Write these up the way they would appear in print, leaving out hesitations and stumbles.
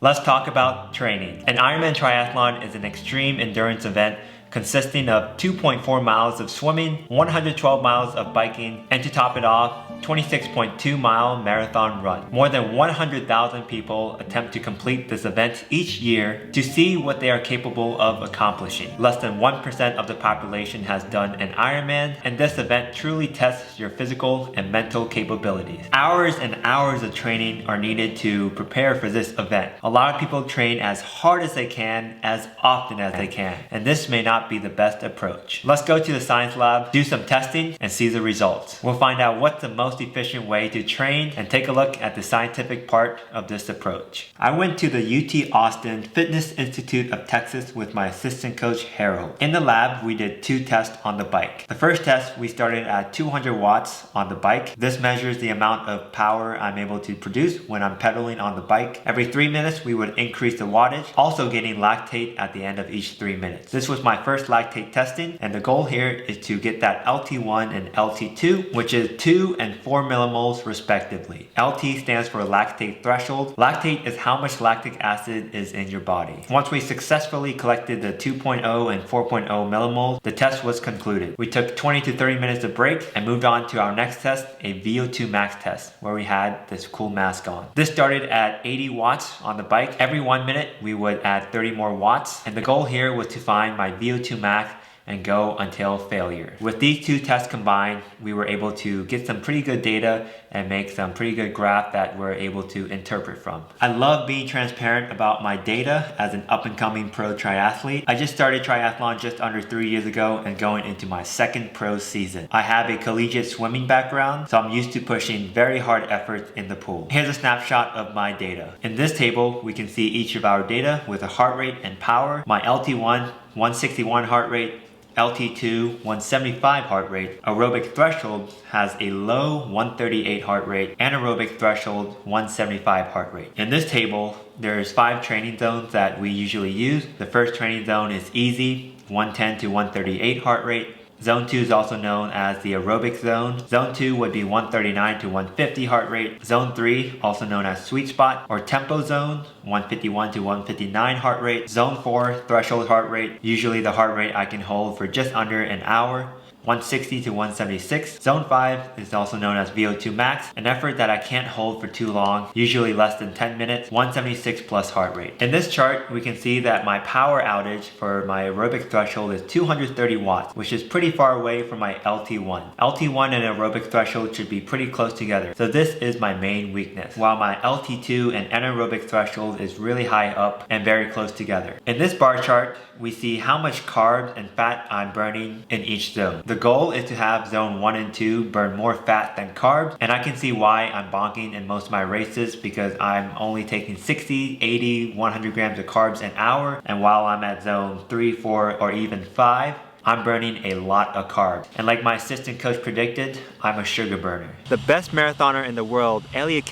Let's talk about training. An Ironman Triathlon is an extreme endurance event consisting of 2.4 miles of swimming, 112 miles of biking, and to top it off, 26.2-mile marathon run. More than 100,000 people attempt to complete this event each year to see what they are capable of accomplishing. Less than 1% of the population has done an Ironman, and this event truly tests your physical and mental capabilities. Hours and hours of training are needed to prepare for this event. A lot of people train as hard as they can, as often as they can, and this may not be the best approach. Let's go to the science lab, do some testing, and see the results. We'll find out what's the most efficient way to train and take a look at the scientific part of this approach. I went to the UT Austin Fitness Institute of Texas with my assistant coach Harold. In the lab, we did 2 tests on the bike. The first test, we started at 200 watts on the bike. This measures the amount of power I'm able to produce when I'm pedaling on the bike. Every 3 minutes, we would increase the wattage, also getting lactate at the end of each 3 minutes. This was my first lactate testing, and the goal here is to get that LT1 and LT2, which is 2 and 4 millimoles respectively. LT stands for lactate threshold. Lactate is how much lactic acid is in your body. Once we successfully collected the 2.0 and 4.0 millimoles, the test was concluded. We took 20 to 30 minutes of break and moved on to our next test, a VO2 max test, where we had this cool mask on. This started at 80 watts on the bike. Every 1 minute, we would add 30 more watts, and the goal here was to find my VO2 max and go until failure. With these 2 tests combined, we were able to get some pretty good data and make some pretty good graph that we're able to interpret from. I love being transparent about my data as an up-and-coming pro triathlete. I just started triathlon just under 3 years ago and going into my 2nd pro season. I have a collegiate swimming background, so I'm used to pushing very hard efforts in the pool. Here's a snapshot of my data. In this table, we can see each of our data with a heart rate and power. My LT1, 161 heart rate, LT2, 175 heart rate. Aerobic threshold has a low 138 heart rate, anaerobic threshold 175 heart rate. In this table, there's 5 training zones that we usually use. The first training zone is easy, 110 to 138 heart rate. Zone 2 is also known as the aerobic zone. Zone 2 would be 139 to 150 heart rate. Zone 3, also known as sweet spot or tempo zone, 151 to 159 heart rate. Zone 4, threshold heart rate, usually the heart rate I can hold for just under an hour. 160 to 176. Zone 5 is also known as VO2 max, an effort that I can't hold for too long, usually less than 10 minutes, 176 plus heart rate. In this chart, we can see that my power outage for my aerobic threshold is 230 watts, which is pretty far away from my LT1. LT1 and aerobic threshold should be pretty close together, so this is my main weakness, while my LT2 and anaerobic threshold is really high up and very close together. In this bar chart, we see how much carbs and fat I'm burning in each zone. The goal is to have zone 1 and 2 burn more fat than carbs, and I can see why I'm bonking in most of my races because I'm only taking 60, 80, 100 grams of carbs an hour, and while I'm at zone 3, 4, or even 5, I'm burning a lot of carbs. And like my assistant coach predicted, I'm a sugar burner. The best marathoner in the world, Elia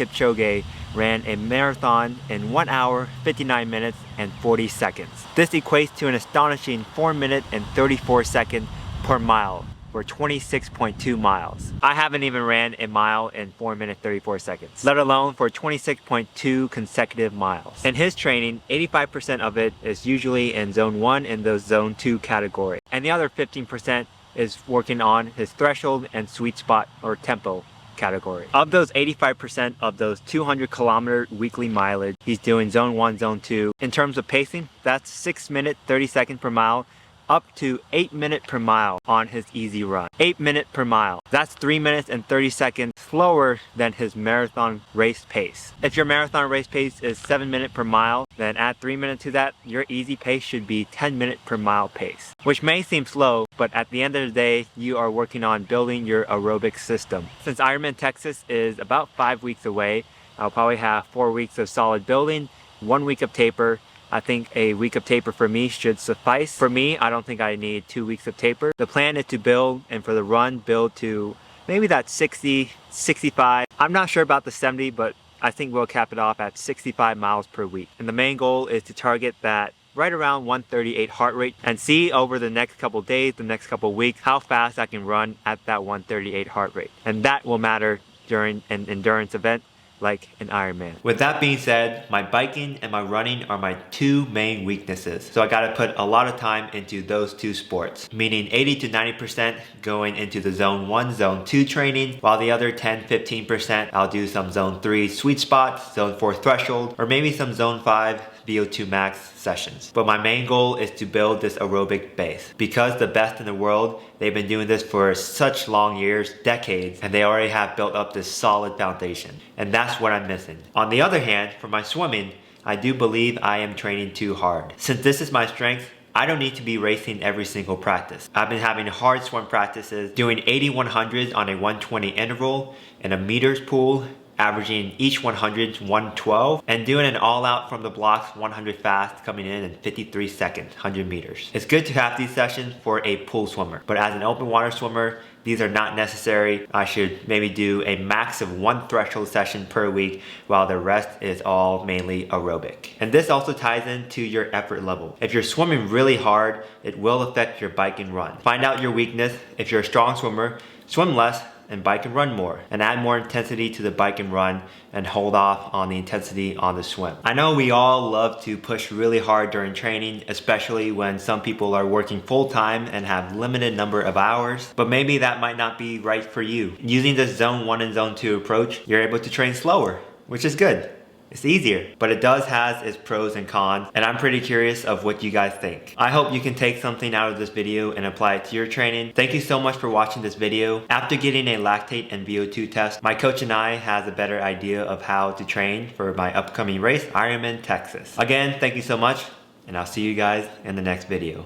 ran a marathon in 1 hour, 59 minutes, and 40 seconds. This equates to an astonishing 4 minute and 34 second per mile for 26.2 miles. I haven't even ran a mile in 4 minutes 34 seconds, let alone for 26.2 consecutive miles. In his training, 85% of it is usually in zone 1 and the zone 2 category, and the other 15% is working on his threshold and sweet spot or tempo category. Of those 85% of those 200 kilometer weekly mileage, he's doing zone 1, zone 2. In terms of pacing, that's 6 minutes 30 seconds per mile, up to 8 minutes per mile on his easy run. 8 minutes per mile. That's 3 minutes and 30 seconds slower than his marathon race pace. If your marathon race pace is 7 minutes per mile, then add 3 minutes to that, your easy pace should be 10 minutes per mile pace. Which may seem slow, but at the end of the day, you are working on building your aerobic system. Since Ironman Texas is about 5 weeks away, I'll probably have 4 weeks of solid building, 1 week of taper. I think a week of taper for me should suffice. For me, I don't think I need 2 weeks of taper. The plan is to build, and for the run, build to maybe that 60, 65. I'm not sure about the 70, but I think we'll cap it off at 65 miles per week. And the main goal is to target that right around 138 heart rate and see over the next couple days, the next couple weeks, how fast I can run at that 138 heart rate. And that will matter during an endurance event like an Ironman. With that being said, my biking and my running are my two main weaknesses. So I gotta put a lot of time into those two sports, meaning 80 to 90% going into the zone 1, zone 2 training, while the other 10-15% I'll do some zone 3 sweet spot, zone 4 threshold, or maybe some zone 5 VO2 max sessions. But my main goal is to build this aerobic base. Because the best in the world, they've been doing this for such long years, decades, and they already have built up this solid foundation. And that's what I'm missing. On the other hand, for my swimming, I do believe I am training too hard. Since this is my strength, I don't need to be racing every single practice. I've been having hard swim practices, doing 80-100s on a 120 interval in a meters pool, averaging each 100 112, and doing an all-out from the blocks 100 fast coming in 53 seconds, 100 meters. It's good to have these sessions for a pool swimmer, but as an open water swimmer, these are not necessary. I should maybe do a max of 1 threshold session per week, while the rest is all mainly aerobic. And this also ties into your effort level. If you're swimming really hard, it will affect your bike and run. Find out your weakness. If you're a strong swimmer, swim less and bike and run more, and add more intensity to the bike and run and hold off on the intensity on the swim. I know we all love to push really hard during training, especially when some people are working full-time and have limited number of hours, but maybe that might not be right for you. Using this zone 1 and zone 2 approach, you're able to train slower, which is good. It's easier, but it does has its pros and cons, and I'm pretty curious of what you guys think. I hope you can take something out of this video and apply it to your training. Thank you so much for watching this video. After getting a lactate and VO2 test, my coach and I has a better idea of how to train for my upcoming race, Ironman Texas. Again, thank you so much, and I'll see you guys in the next video.